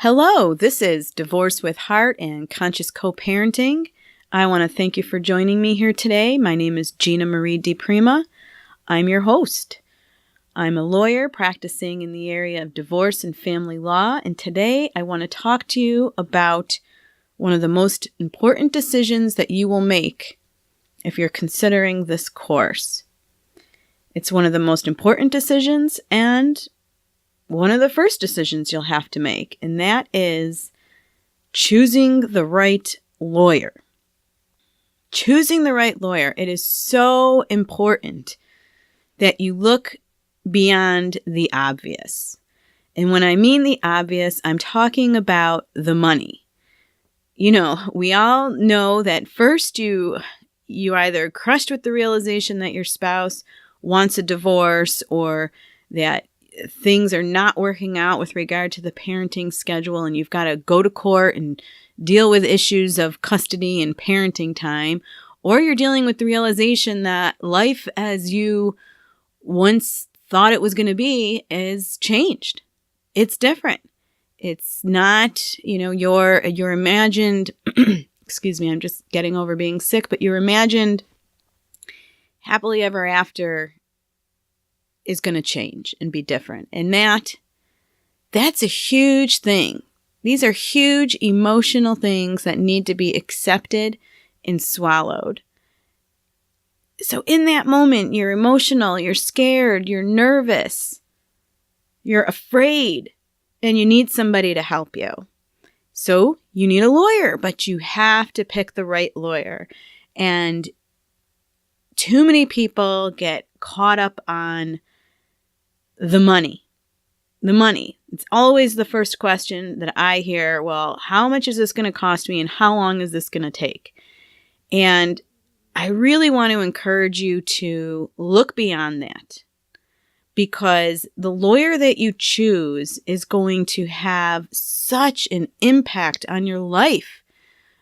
Hello, this is Divorce with Heart and Conscious Co-Parenting. I want to thank you for joining me here today. My name is Gina Marie DiPrima. I'm your host. I'm a lawyer practicing in the area of divorce and family law, and today I want to talk to you about one of the most important decisions that you will make if you're considering this course. It's one of the most important decisions and one of the first decisions you'll have to make, and that is choosing the right lawyer. Choosing the right lawyer. It is so important that you look beyond the obvious. And when I mean the obvious, I'm talking about the money. You know, we all know that first you either crushed with the realization that your spouse wants a divorce or that things are not working out with regard to the parenting schedule and you've got to go to court and deal with issues of custody and parenting time, or you're dealing with the realization that life as you once thought it was going to be is changed. It's different. It's not, your imagined, excuse me, I'm just getting over being sick, but your imagined happily ever after is going to change and be different. And that's a huge thing. These are huge emotional things that need to be accepted and swallowed. So in that moment, you're emotional, you're scared, you're nervous, you're afraid, and you need somebody to help you. So you need a lawyer, but you have to pick the right lawyer. And too many people get caught up on the money. It's always the first question that I hear. Well, how much is this going to cost me and how long is this going to take? And I really want to encourage you to look beyond that, because the lawyer that you choose is going to have such an impact on your life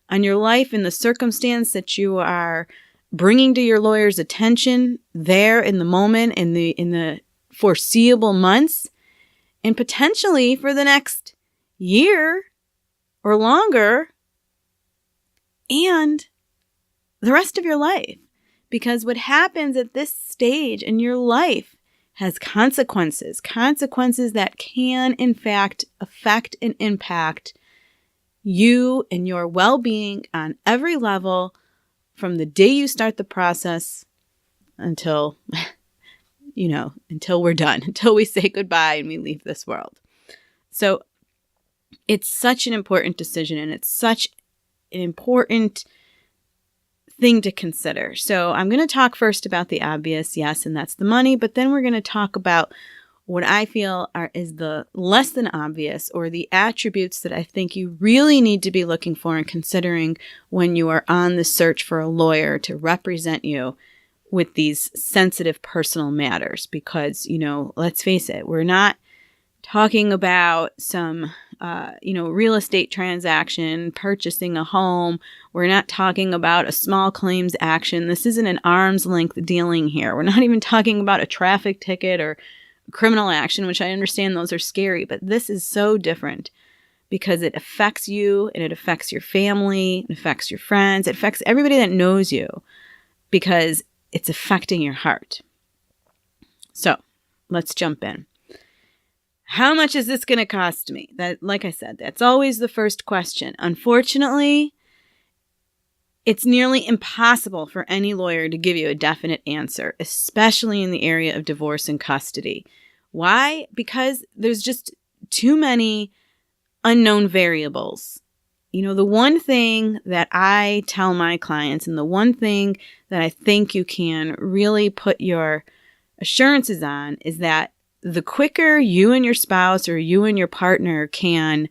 and the circumstance that you are bringing to your lawyer's attention there in the moment, in the foreseeable months, and potentially for the next year or longer, and the rest of your life. Because what happens at this stage in your life has consequences that can, in fact, affect and impact you and your well-being on every level from the day you start the process until we're done, until we say goodbye and we leave this world. So it's such an important decision, and it's such an important thing to consider. So I'm going to talk first about the obvious, yes, and that's the money, but then we're going to talk about what I feel is the less than obvious, or the attributes that I think you really need to be looking for and considering when you are on the search for a lawyer to represent you with these sensitive personal matters. Because, let's face it, we're not talking about some, real estate transaction, purchasing a home. We're not talking about a small claims action. This isn't an arm's length dealing here. We're not even talking about a traffic ticket or criminal action, which I understand those are scary, but this is so different because it affects you and it affects your family, it affects your friends, it affects everybody that knows you, because it's affecting your heart. So let's jump in. How much is this going to cost me? That, like I said, that's always the first question. Unfortunately, it's nearly impossible for any lawyer to give you a definite answer, especially in the area of divorce and custody. Why? Because there's just too many unknown variables. The one thing that I tell my clients, and the one thing that I think you can really put your assurances on, is that the quicker you and your spouse or you and your partner can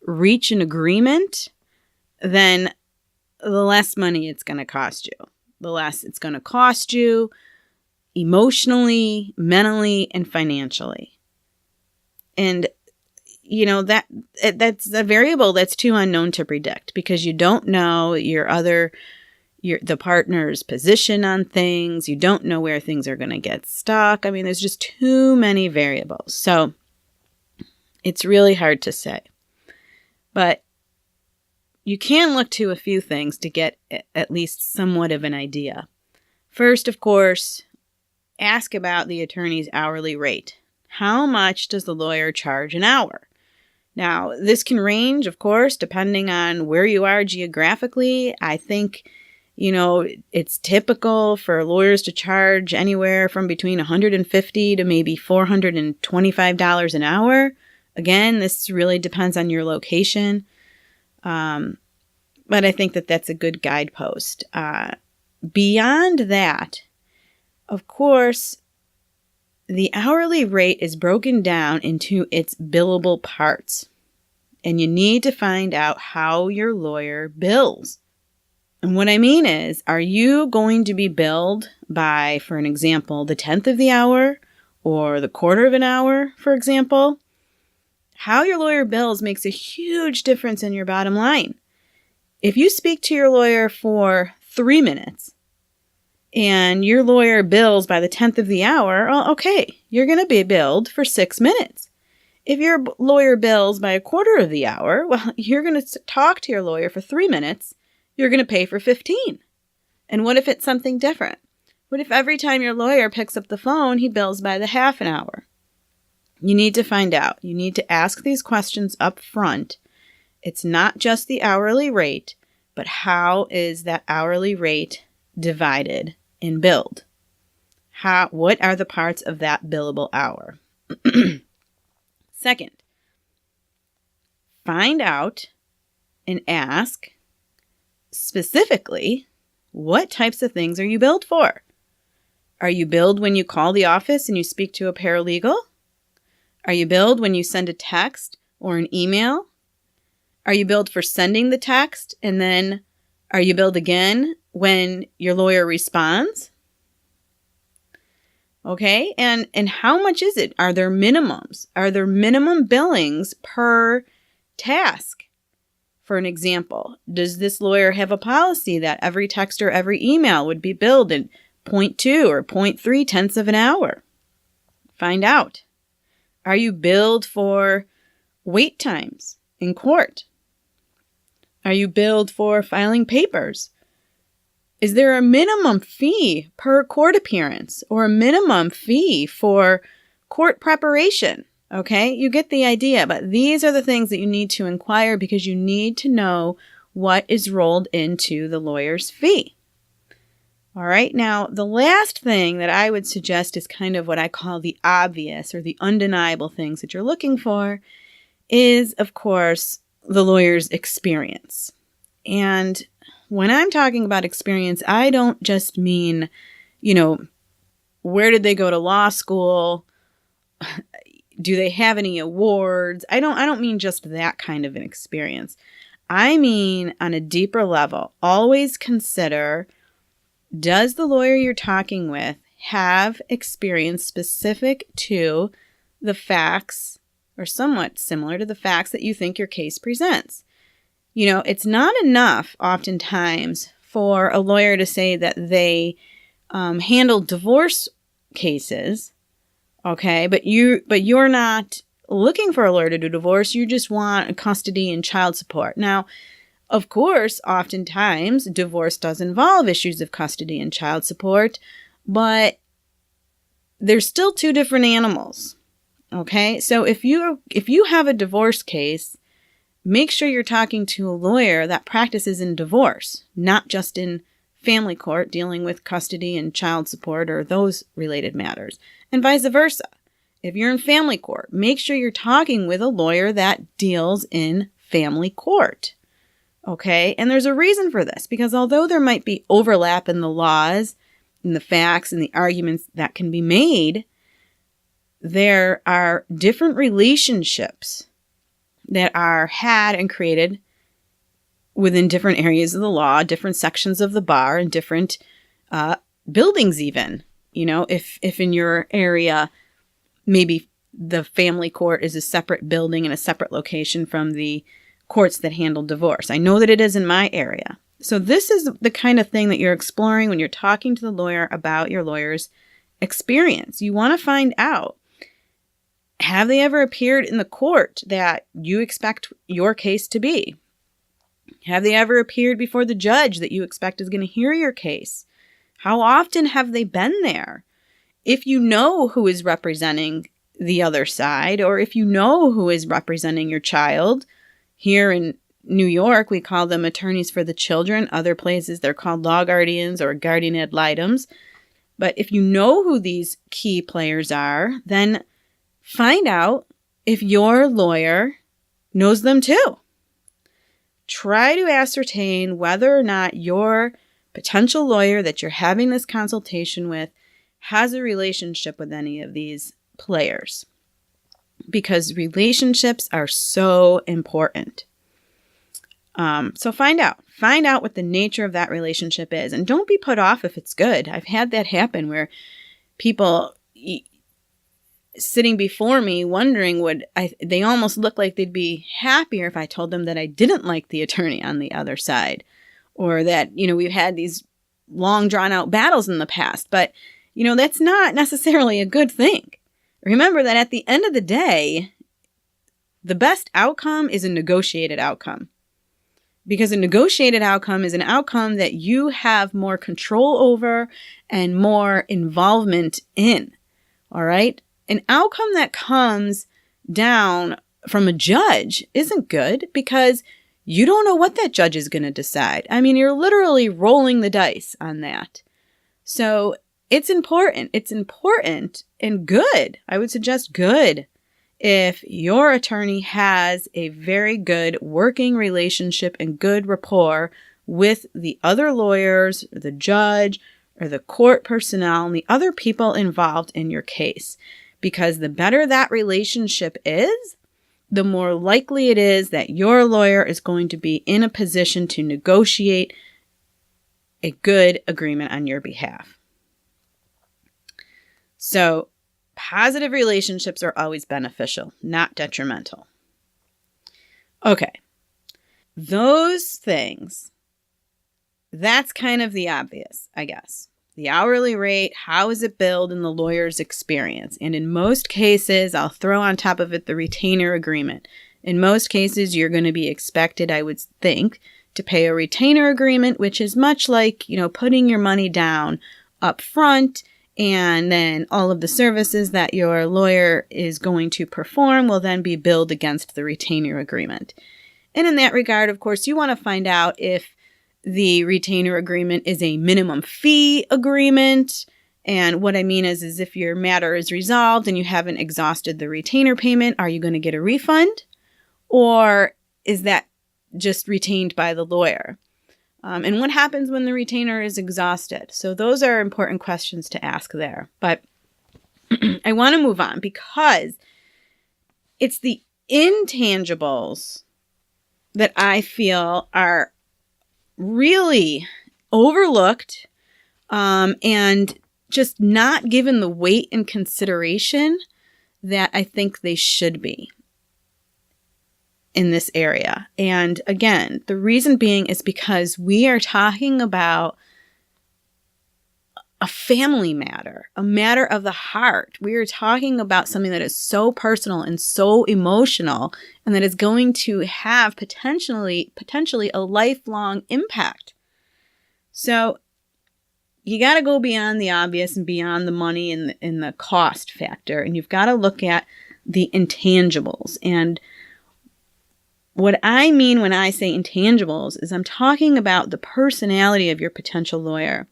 reach an agreement, then the less money it's going to cost you. The less it's going to cost you emotionally, mentally, and financially. And that's a variable that's too unknown to predict, because you don't know the partner's position on things. You don't know where things are going to get stuck. I mean, there's just too many variables. So it's really hard to say. But you can look to a few things to get at least somewhat of an idea. First, of course, ask about the attorney's hourly rate. How much does the lawyer charge an hour? Now, this can range, of course, depending on where you are geographically. I think, it's typical for lawyers to charge anywhere from between $150 to maybe $425 an hour. Again, this really depends on your location. But I think that that's a good guidepost. Beyond that, of course, the hourly rate is broken down into its billable parts, and you need to find out how your lawyer bills. And what I mean is, are you going to be billed by, for an example, the 10th of the hour or the quarter of an hour, for example? How your lawyer bills makes a huge difference in your bottom line. If you speak to your lawyer for 3 minutes, and your lawyer bills by the 10th of the hour, well, okay, you're going to be billed for 6 minutes. If your lawyer bills by a quarter of the hour, well, you're going to talk to your lawyer for 3 minutes. You're going to pay for 15. And what if it's something different? What if every time your lawyer picks up the phone, he bills by the half an hour? You need to find out. You need to ask these questions up front. It's not just the hourly rate, but how is that hourly rate divided and billed? What are the parts of that billable hour? Second, find out and ask specifically, what types of things are you billed for? Are you billed when you call the office and you speak to a paralegal? Are you billed when you send a text or an email? Are you billed for sending the text, and then are you billed again when your lawyer responds? Okay, and how much is it? Are there minimums? Are there minimum billings per task? For an example, does this lawyer have a policy that every text or every email would be billed at 0.2 or 0.3 tenths of an hour? Find out. Are you billed for wait times in court? Are you billed for filing papers? Is there a minimum fee per court appearance or a minimum fee for court preparation? Okay, you get the idea, but these are the things that you need to inquire because you need to know what is rolled into the lawyer's fee. All right, now the last thing that I would suggest is kind of what I call the obvious or the undeniable things that you're looking for is, of course, the lawyer's experience. And when I'm talking about experience, I don't just mean, where did they go to law school? Do they have any awards? I don't mean just that kind of an experience. I mean on a deeper level, always consider, does the lawyer you're talking with have experience specific to the facts or somewhat similar to the facts that you think your case presents? It's not enough oftentimes for a lawyer to say that they handle divorce cases, okay, but you're not looking for a lawyer to do divorce. You just want custody and child support. Now, of course, oftentimes divorce does involve issues of custody and child support, but there's still two different animals. Okay, so if you have a divorce case, make sure you're talking to a lawyer that practices in divorce, not just in family court dealing with custody and child support or those related matters, and vice versa. If you're in family court, make sure you're talking with a lawyer that deals in family court. Okay, and there's a reason for this, because although there might be overlap in the laws and the facts and the arguments that can be made, there are different relationships that are had and created within different areas of the law, different sections of the bar, and different buildings even. If in your area, maybe the family court is a separate building and a separate location from the courts that handle divorce. I know that it is in my area. So this is the kind of thing that you're exploring when you're talking to the lawyer about your lawyer's experience. You want to find out, Have they ever appeared in the court that you expect your case to be? Have they ever appeared before the judge that you expect is going to hear your case? How often have they been there? If you know who is representing the other side, or if you know who is representing your child, here in New York, we call them attorneys for the children. Other places, they're called law guardians or guardian ad litems. But if you know who these key players are, then find out if your lawyer knows them too. Try to ascertain whether or not your potential lawyer that you're having this consultation with has a relationship with any of these players, because relationships are so important. So find out what the nature of that relationship is, and don't be put off if it's good. I've had that happen where people sitting before me wondering they almost look like they'd be happier if I told them that I didn't like the attorney on the other side, or that, we've had these long drawn out battles in the past, but that's not necessarily a good thing. Remember that at the end of the day, the best outcome is a negotiated outcome. Because a negotiated outcome is an outcome that you have more control over and more involvement in. All right? An outcome that comes down from a judge isn't good, because you don't know what that judge is going to decide. I mean, you're literally rolling the dice on that. So it's important. It's important and good. I would suggest good if your attorney has a very good working relationship and good rapport with the other lawyers, or the judge, or the court personnel, and the other people involved in your case. Because the better that relationship is, the more likely it is that your lawyer is going to be in a position to negotiate a good agreement on your behalf. So, positive relationships are always beneficial, not detrimental. Okay. Those things, that's kind of the obvious, I guess. The hourly rate, how is it billed in the lawyer's experience? And in most cases, I'll throw on top of it the retainer agreement. In most cases, you're going to be expected, I would think, to pay a retainer agreement, which is much like, putting your money down up front, and then all of the services that your lawyer is going to perform will then be billed against the retainer agreement. And in that regard, of course, you want to find out if the retainer agreement is a minimum fee agreement. And what I mean is if your matter is resolved and you haven't exhausted the retainer payment, are you going to get a refund? Or is that just retained by the lawyer? And what happens when the retainer is exhausted? So those are important questions to ask there. But I want to move on, because it's the intangibles that I feel are really overlooked and just not given the weight and consideration that I think they should be in this area. And again, the reason being is because we are talking about a family matter, a matter of the heart. We are talking about something that is so personal and so emotional, and that is going to have potentially a lifelong impact. So you got to go beyond the obvious and beyond the money and the cost factor, and you've got to look at the intangibles. And what I mean when I say intangibles is I'm talking about the personality of your potential lawyer.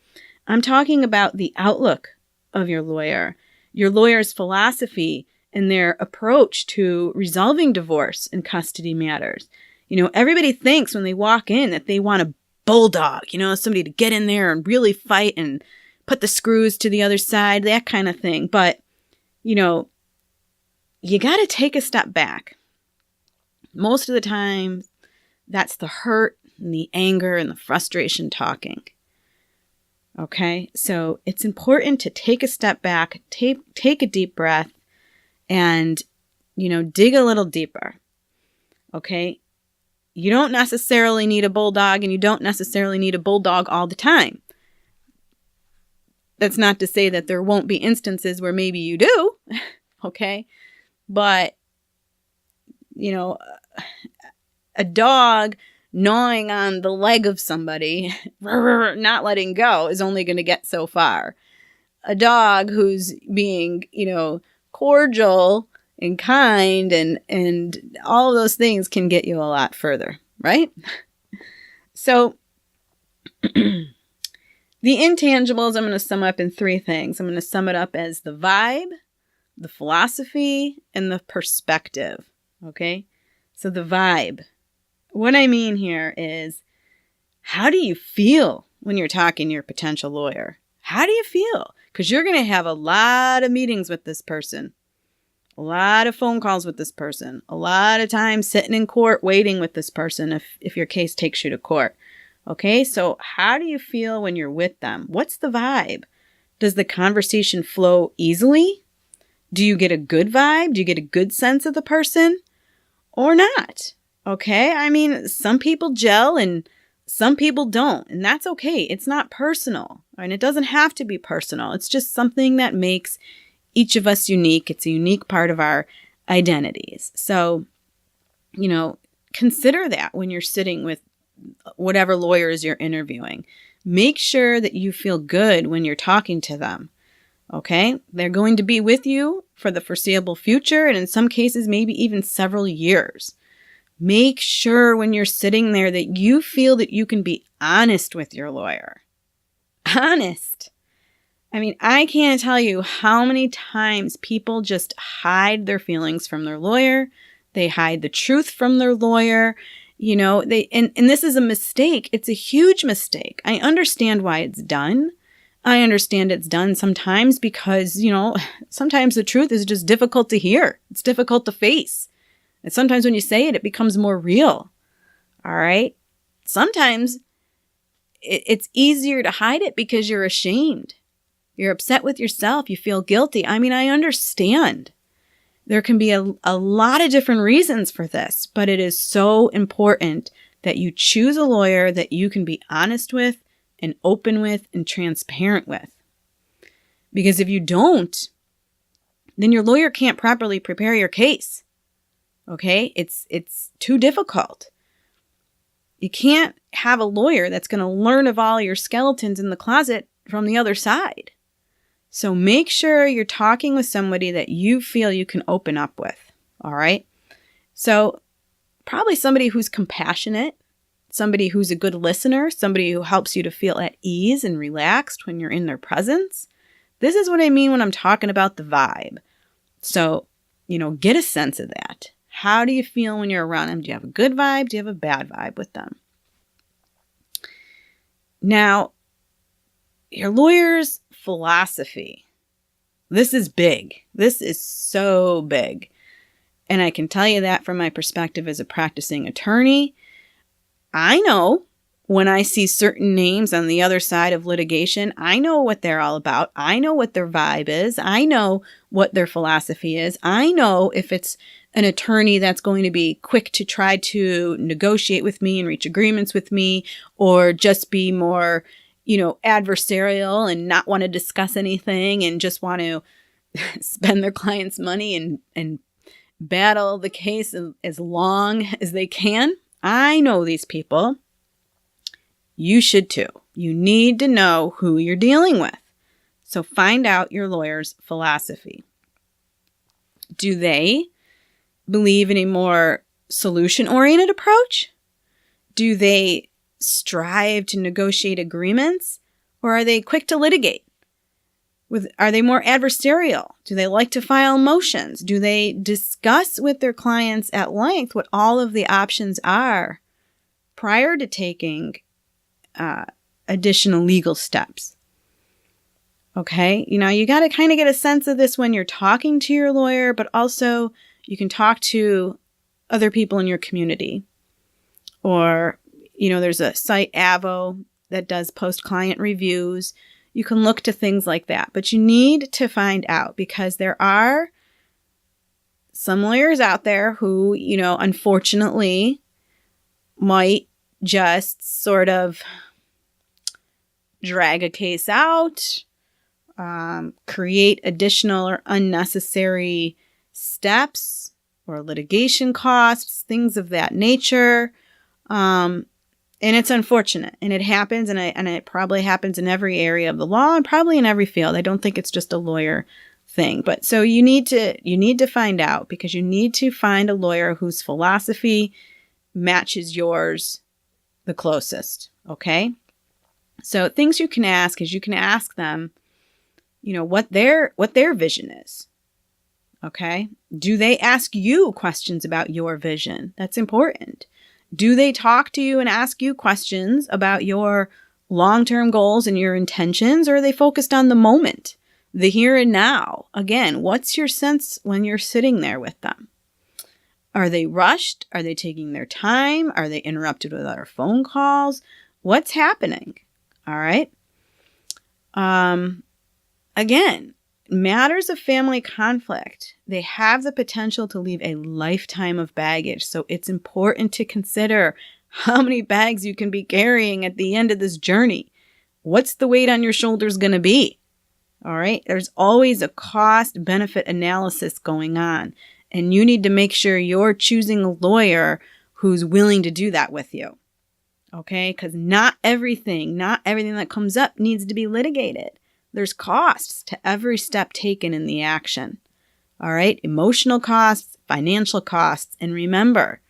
I'm talking about the outlook of your lawyer's philosophy and their approach to resolving divorce and custody matters. Everybody thinks when they walk in that they want a bulldog, somebody to get in there and really fight and put the screws to the other side, that kind of thing. But, you got to take a step back. Most of the time, that's the hurt and the anger and the frustration talking. Okay, so it's important to take a step back, take a deep breath, and, dig a little deeper. Okay, you don't necessarily need a bulldog, and you don't necessarily need a bulldog all the time. That's not to say that there won't be instances where maybe you do, okay? But, a dog gnawing on the leg of somebody, not letting go, is only going to get so far. A dog who's being, cordial and kind and all of those things can get you a lot further, right? So the intangibles I'm going to sum up in 3 things. I'm going to sum it up as the vibe, the philosophy, and the perspective. Okay? So the vibe. What I mean here is, how do you feel when you're talking to your potential lawyer? How do you feel? Because you're going to have a lot of meetings with this person, a lot of phone calls with this person, a lot of time sitting in court waiting with this person if your case takes you to court. Okay, so how do you feel when you're with them? What's the vibe? Does the conversation flow easily? Do you get a good vibe? Do you get a good sense of the person or not? Okay, I mean, some people gel and some people don't, and that's okay. It's not personal, and it doesn't have to be personal. It's just something that makes each of us unique. It's a unique part of our identities. So, consider that when you're sitting with whatever lawyers you're interviewing. Make sure that you feel good when you're talking to them. Okay? They're going to be with you for the foreseeable future, and in some cases, maybe even several years. Make sure when you're sitting there that you feel that you can be honest with your lawyer. Honest. I mean, I can't tell you how many times people just hide their feelings from their lawyer. They hide the truth from their lawyer. And this is a mistake. It's a huge mistake. I understand why it's done. I understand it's done sometimes because, sometimes the truth is just difficult to hear. It's difficult to face. And sometimes when you say it, it becomes more real. All right? Sometimes it's easier to hide it because you're ashamed. You're upset with yourself. You feel guilty. I mean, I understand. There can be a lot of different reasons for this, but it is so important that you choose a lawyer that you can be honest with and open with and transparent with. Because if you don't, then your lawyer can't properly prepare your case. Okay? It's too difficult. You can't have a lawyer that's going to learn of all your skeletons in the closet from the other side. So make sure you're talking with somebody that you feel you can open up with. All right? So probably somebody who's compassionate, somebody who's a good listener, somebody who helps you to feel at ease and relaxed when you're in their presence. This is what I mean when I'm talking about the vibe. So, get a sense of that. How do you feel when you're around them? Do you have a good vibe? Do you have a bad vibe with them? Now, your lawyer's philosophy. This is big. This is so big. And I can tell you that from my perspective as a practicing attorney. I know when I see certain names on the other side of litigation, I know what they're all about. I know what their vibe is. I know what their philosophy is. I know if it's an attorney that's going to be quick to try to negotiate with me and reach agreements with me, or just be more, adversarial and not want to discuss anything and just want to spend their client's money and battle the case as long as they can. I know these people. You should too. You need to know who you're dealing with. So find out your lawyer's philosophy. Do they believe in a more solution-oriented approach? Do they strive to negotiate agreements? Or are they quick to litigate? Are they more adversarial? Do they like to file motions? Do they discuss with their clients at length what all of the options are prior to taking additional legal steps? Okay, you got to kind of get a sense of this when you're talking to your lawyer, but also you can talk to other people in your community. Or, there's a site, Avo, that does post-client reviews. You can look to things like that, but you need to find out, because there are some lawyers out there who, unfortunately might just sort of drag a case out, create additional or unnecessary steps or litigation costs, things of that nature. And it's unfortunate, and it happens, and it probably happens in every area of the law and probably in every field. I don't think it's just a lawyer thing. But so you need to find out, because you need to find a lawyer whose philosophy matches yours the closest. Okay. So things you can ask is you can ask them, what their vision is. Okay. Do they ask you questions about your vision? That's important. Do they talk to you and ask you questions about your long-term goals and your intentions, or are they focused on the moment, the here and now? Again, what's your sense when you're sitting there with them? Are they rushed? Are they taking their time? Are they interrupted with other phone calls? What's happening? All right. Again, matters of family conflict, they have the potential to leave a lifetime of baggage. So it's important to consider how many bags you can be carrying at the end of this journey. What's the weight on your shoulders going to be? All right. There's always a cost-benefit analysis going on, and you need to make sure you're choosing a lawyer who's willing to do that with you. Okay. Because not everything that comes up needs to be litigated. There's costs to every step taken in the action. All right. Emotional costs, financial costs. And remember,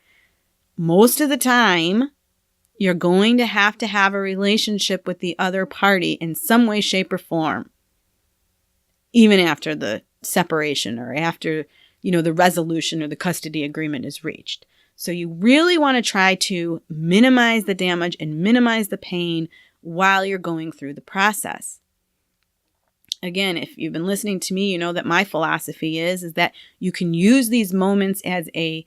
most of the time, you're going to have a relationship with the other party in some way, shape, or form, even after the separation or after, the resolution or the custody agreement is reached. So you really want to try to minimize the damage and minimize the pain while you're going through the process. Again, if you've been listening to me, you know that my philosophy is that you can use these moments as a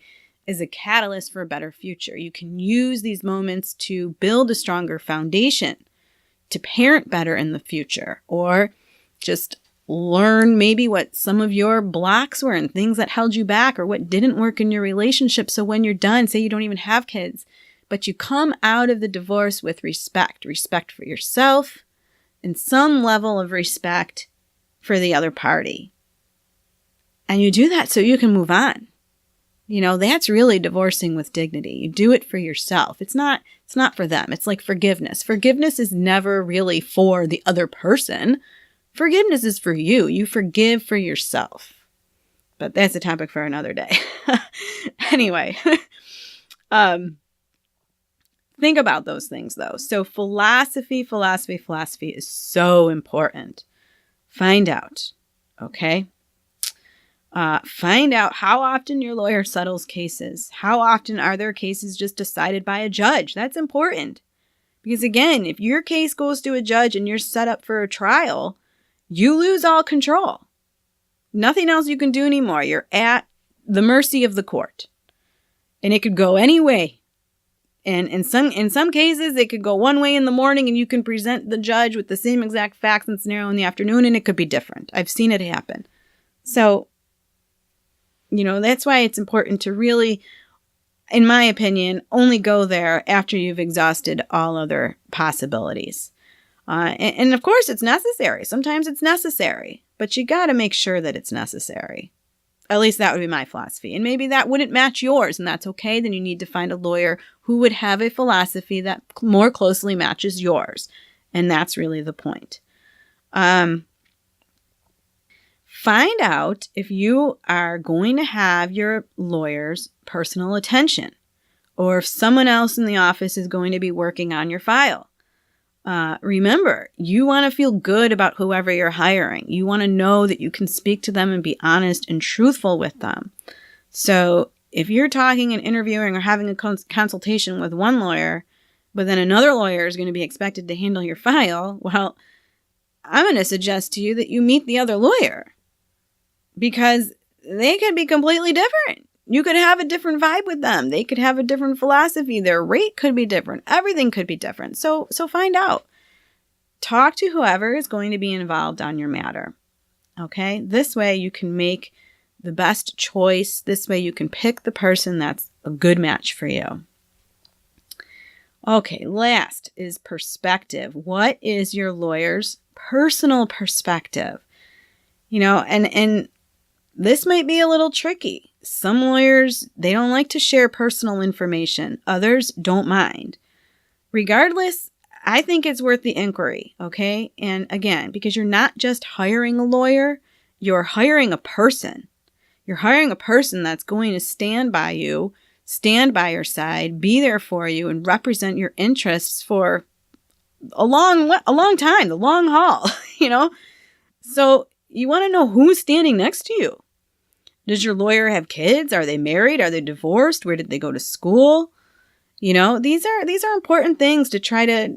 catalyst for a better future. You can use these moments to build a stronger foundation, to parent better in the future, or just learn maybe what some of your blocks were and things that held you back, or what didn't work in your relationship. So when you're done, say you don't even have kids, but you come out of the divorce with respect for yourself, and some level of respect for the other party. And you do that so you can move on. That's really divorcing with dignity. You do it for yourself. It's not for them. It's like forgiveness. Forgiveness is never really for the other person. Forgiveness is for you. You forgive for yourself. But that's a topic for another day. Anyway, think about those things, though. So philosophy is so important. Find out, okay? Find out how often your lawyer settles cases. How often are their cases just decided by a judge? That's important. Because again, if your case goes to a judge and you're set up for a trial, you lose all control. Nothing else you can do anymore. You're at the mercy of the court. And it could go any way. And in some cases, it could go one way in the morning and you can present the judge with the same exact facts and scenario in the afternoon, and it could be different. I've seen it happen. So, that's why it's important to really, in my opinion, only go there after you've exhausted all other possibilities. And of course, it's necessary. Sometimes it's necessary, but you got to make sure that it's necessary. At least that would be my philosophy. And maybe that wouldn't match yours, and that's okay. Then you need to find a lawyer who would have a philosophy that more closely matches yours. And that's really the point. Find out if you are going to have your lawyer's personal attention, or if someone else in the office is going to be working on your file. Remember, you want to feel good about whoever you're hiring. You want to know that you can speak to them and be honest and truthful with them. So if you're talking and interviewing or having a consultation with one lawyer, but then another lawyer is going to be expected to handle your file, well, I'm going to suggest to you that you meet the other lawyer, because they could be completely different. You could have a different vibe with them. They could have a different philosophy. Their rate could be different. Everything could be different. So find out. Talk to whoever is going to be involved on your matter. Okay? This way you can make the best choice. This way you can pick the person that's a good match for you. Okay, last is perspective. What is your lawyer's personal perspective? And this might be a little tricky. Some lawyers, they don't like to share personal information. Others don't mind. Regardless, I think it's worth the inquiry, okay? And again, because you're not just hiring a lawyer, you're hiring a person. You're hiring a person that's going to stand by you, stand by your side, be there for you, and represent your interests for a long time, the long haul, So you want to know who's standing next to you. Does your lawyer have kids? Are they married? Are they divorced? Where did they go to school? These are important things to try to,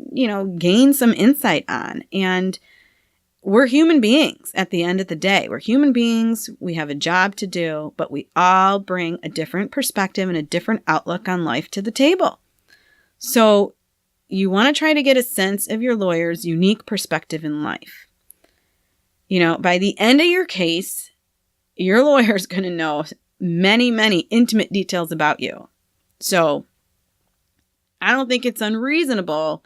gain some insight on. And we're human beings at the end of the day. We're human beings. We have a job to do, but we all bring a different perspective and a different outlook on life to the table. So you want to try to get a sense of your lawyer's unique perspective in life. By the end of your case, your lawyer is going to know many, many intimate details about you. So I don't think it's unreasonable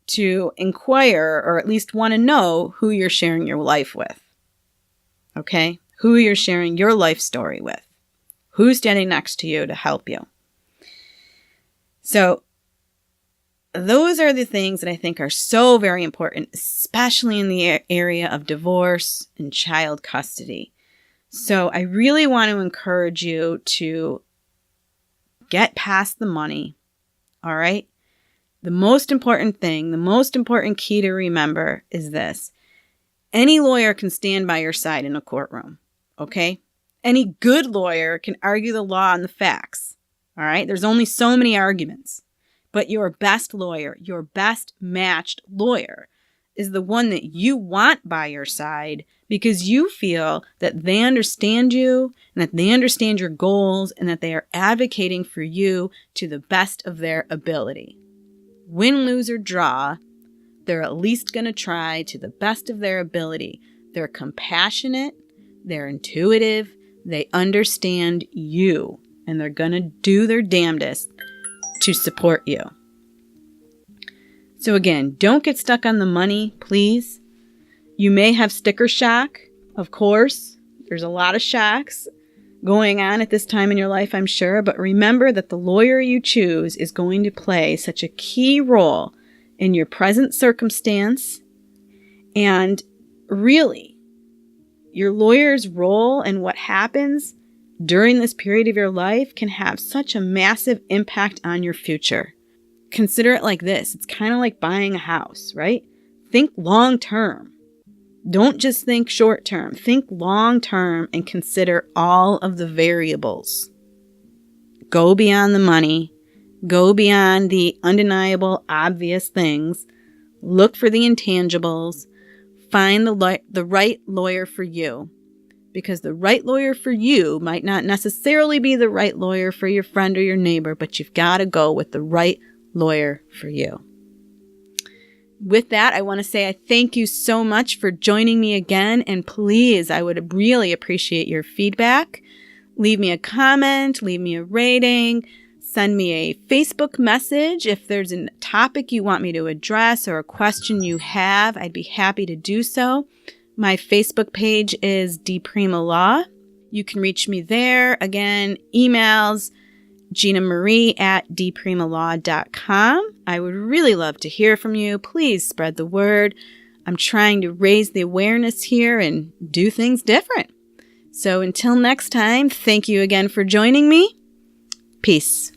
to inquire or at least want to know who you're sharing your life with. Okay? Who you're sharing your life story with. Who's standing next to you to help you. So those are the things that I think are so very important, especially in the area of divorce and child custody. So I really want to encourage you to get past the money. All right? The most important thing, the most important key to remember is this. Any lawyer can stand by your side in a courtroom, okay? Any good lawyer can argue the law and the facts, all right? There's only so many arguments. But your best lawyer, your best matched lawyer is the one that you want by your side because you feel that they understand you and that they understand your goals and that they are advocating for you to the best of their ability. Win, lose, or draw, they're at least going to try to the best of their ability. They're compassionate, they're intuitive, they understand you, and they're going to do their damnedest to support you. So again, don't get stuck on the money, please. You may have sticker shock, of course. There's a lot of shocks going on at this time in your life, I'm sure. But remember that the lawyer you choose is going to play such a key role in your present circumstance. And really, your lawyer's role and what happens during this period of your life can have such a massive impact on your future. Consider it like this. It's kind of like buying a house, right? Think long term. Don't just think short term. Think long term and consider all of the variables. Go beyond the money. Go beyond the undeniable, obvious things. Look for the intangibles. Find the right lawyer for you. Because the right lawyer for you might not necessarily be the right lawyer for your friend or your neighbor, but you've got to go with the right lawyer for you. With that, I want to say I thank you so much for joining me again. And please, I would really appreciate your feedback. Leave me a comment, leave me a rating, send me a Facebook message. If there's a topic you want me to address or a question you have, I'd be happy to do so. My Facebook page is dprima law. You can reach me there. Again, emails, GinaMarie@dprimalaw.com. I would really love to hear from you. Please spread the word. I'm trying to raise the awareness here and do things different. So until next time, thank you again for joining me. Peace.